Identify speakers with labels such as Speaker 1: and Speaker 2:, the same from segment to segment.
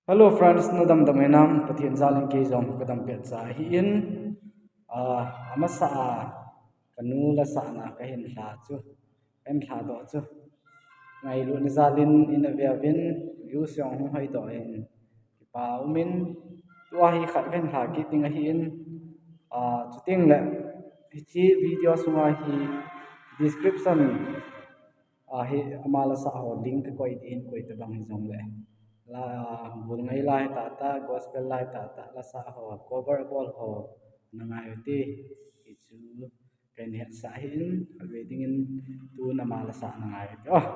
Speaker 1: Hello friends, nadam damenam pathian zaling ke jong kadam pet sa hi in amasa kanu la sa na ka hin hla chu en hla do chu ngai lu ni zalin in aviavin yu syong hu hai do in pa umin tua hi khat kan hla ki ting a hi in chu ting le chi video sunga hi description hi amala sa ho link ko in ko te bang hi jong le la bul ngai lai ta gospel lai ta la sa ho cover ball ho na ngai ti chu ken het sa hin wedding in tu na ma la sa na ngai oh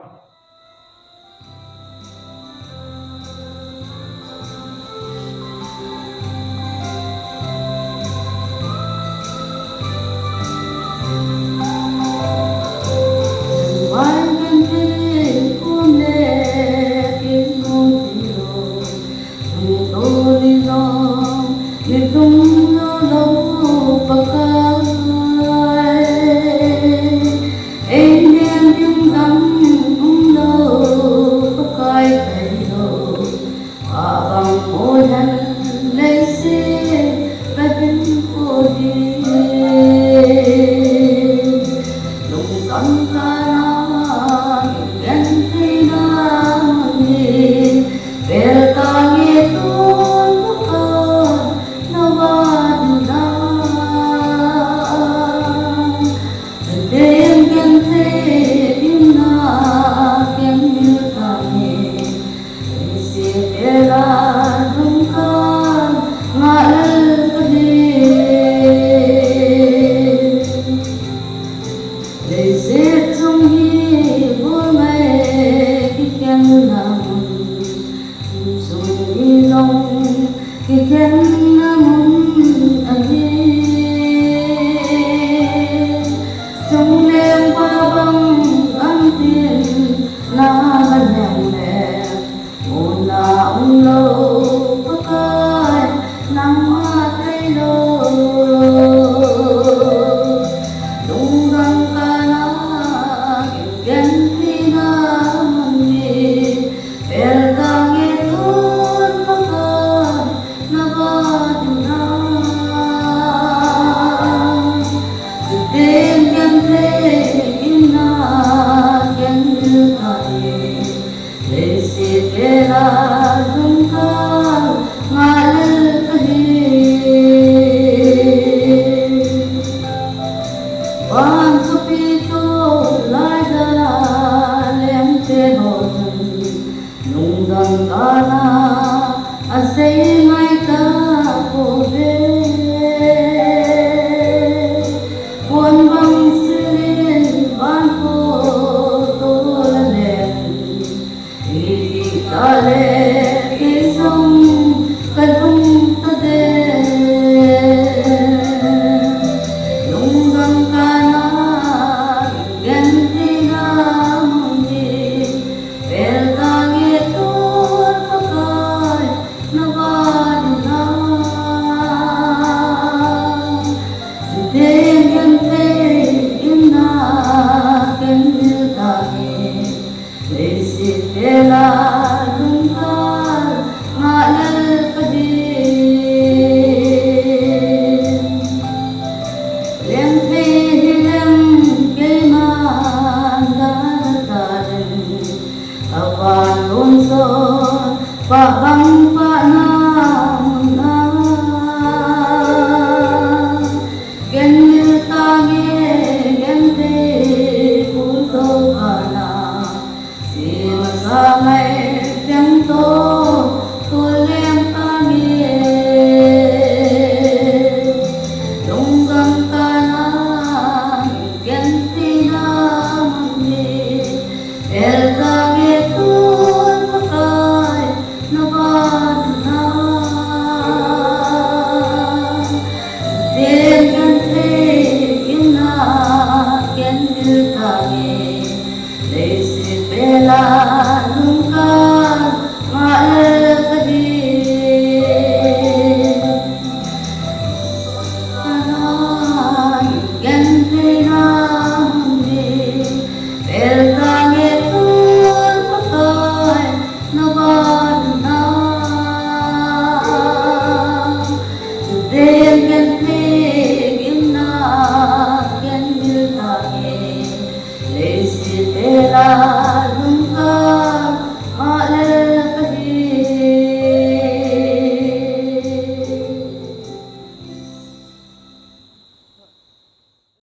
Speaker 2: pa bang pa na